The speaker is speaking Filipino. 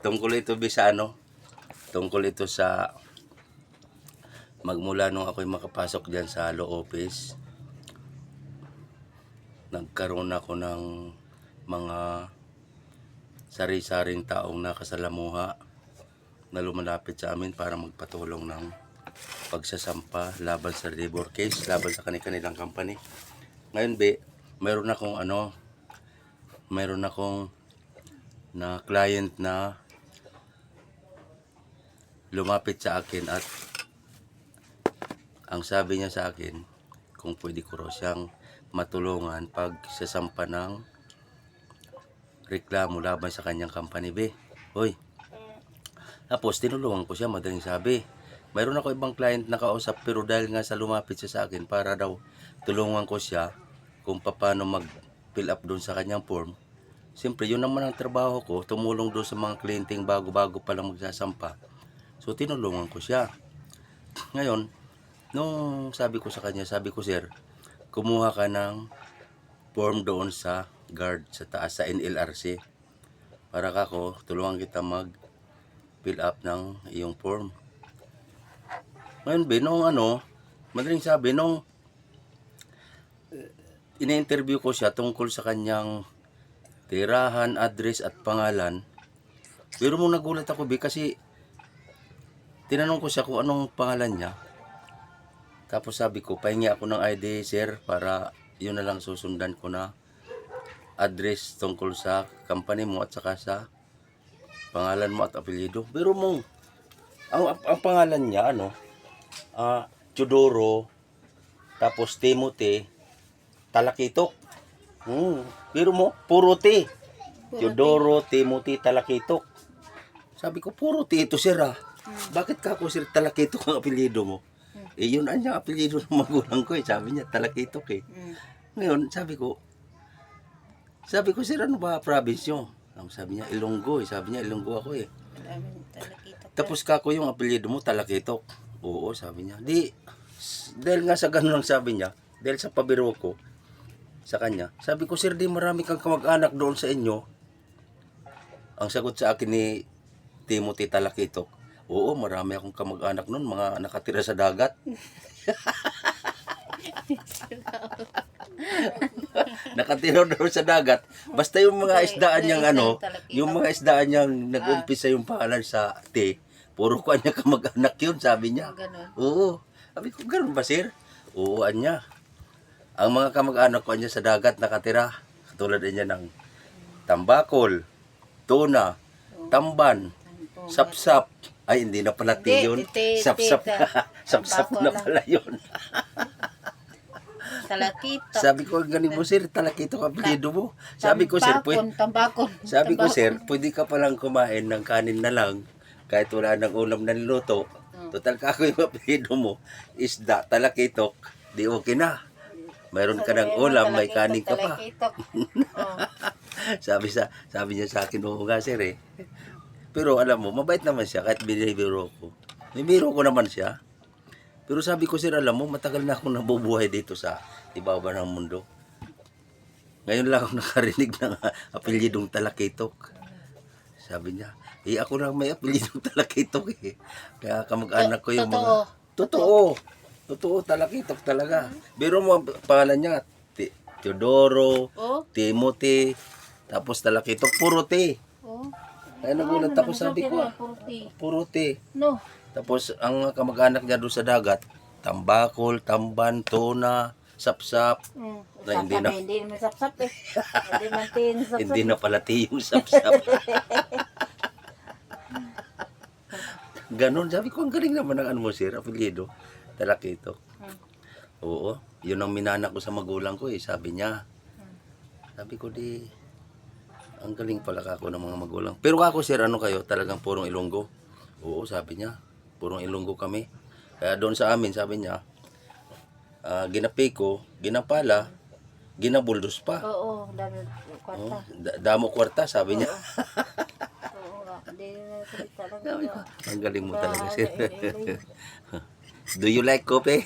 Tungkol ito bisa ano? Tungkol ito sa magmula nung ako'y makapasok diyan sa law office, nagkaroon ako ng mga sari-saring taong nakasalamuha na lumalapit sa amin para magpatulong ng pagsasampa laban sa labor case, laban sa kanilang company. Ngayon mayroon akong na client na lumapit sa akin at ang sabi niya sa akin kung pwede ko raw siyang matulungan pag sasampa ng reklamo laban sa kanyang company Hoy. Tapos tinulungan ko siya, madaling sabi. Mayroon ako ibang client na kausap pero dahil nga sa lumapit siya sa akin para daw tulungan ko siya kung paano mag-fill up doon sa kanyang form. Siyempre, yun naman ang trabaho ko, tumulong doon sa mga kliyenteng bago-bago pa lang magsasampa. So, tinulungan ko siya. Ngayon, nung sabi ko sa kanya, sabi ko, sir, kumuha ka ng form doon sa guard sa taas sa NLRC para kako tulungan kita mag-fill up ng iyong form. Ngayon, madaling sabi, nung ina-interview ko siya tungkol sa kanyang tirahan, address at pangalan. Pero mo nagulat ako kasi tinanong ko siya kung anong pangalan niya. Tapos sabi ko, pahingi ako ng ID, sir, para yun na lang susundan ko na address tungkol sa company mo at saka sa pangalan mo at apelyido. Pero ang pangalan niya, Teodoro, tapos Timothy, Talakitok. Pero puro T. Teodoro, Timothy, Talakitok. Sabi ko, puro T ito, sir, Bakit ka ako, sir, Talakitok ang apelyido mo? Yun ang apelyido ng magulang ko, Sabi niya, Talakitok, Ngayon, sabi ko, sir, ano ba province nyo? Sabi niya, Ilonggo, Sabi niya, Ilonggo ako, Tapos kako yung apelyido mo, Talakitok. Oo, sabi niya. Dahil nga sa ganun ang sabi niya, dahil sa pabiro ko, sa kanya. Sabi ko, sir, di marami kang kamag-anak doon sa inyo. Ang sagot sa akin ni Timothy Talakitok, oo, marami akong kamag-anak noon, mga nakatira sa dagat. Nakatira doon sa dagat. Basta yung mga isdaan niyang yung mga isdaan niyang nag-umpisa yung pangalan sa T, puro ko niya kamag-anak yun, sabi niya. Oo. Sabi ko, ganun ba, sir? Oo, anya. Ang mga kamag-anak ko niya sa dagat nakatira, katulad niya ng Tambakol, Tuna, Tamban, Sapsap. Ay, hindi na pala yun. Sapsap. Sapsap na pala yun. Talakitok. Sabi ko, galing mo, sir, Talakitok ang apelyido mo. Sabi ko, sir, pwede ka palang kumain ng kanin na lang kahit wala ng ulam na niluto. Total ka ako yung apelyido mo, isda, Talakitok, di okay na. Mayroon ka ng ulam, may kanin ka pa. Sabi niya sa akin, oo nga, sir, Pero alam mo, mabait naman siya kahit binibiro ko. Binibiro ko naman siya. Pero sabi ko, sir, alam mo, matagal na akong nabubuhay dito sa ibaba ng mundo. Ngayon lang ako nakarinig ng apelyidong Talakitok. Sabi niya, ako lang may apelyidong Talakitok, Kaya kamag-anak ko yung mga... Totoo, Talakitok talaga. Pero mo, pangalan niya, Teodoro, Timothy, tapos Talakitok, puro T. Kaya nagulat ako, sabi ko, puro T. No. Tapos, ang kamag-anak niya doon sa dagat, Tambakol, Tamban, Tuna, Sapsap. Na hindi naman sapsap, Hindi man tin sapsap. Hindi na pala T yung Sapsap. Ganon, sabi ko, ang galing naman ng sir, apelyido. Talakitok. Oo, yun ang minana ko sa magulang ko, sabi niya. Sabi ko, ang galing pala ako ng mga magulang. Pero ako, sir, kayo, talagang purong Ilonggo. Oo, sabi niya, purong Ilonggo kami. Kaya doon sa amin, sabi niya, ginapi ko, ginapala, ginabuldos pa. Oo, dami kwarta. Damo kwarta, sabi niya. Sabi ko, ang galing mo talaga, sir. Do you like coffee?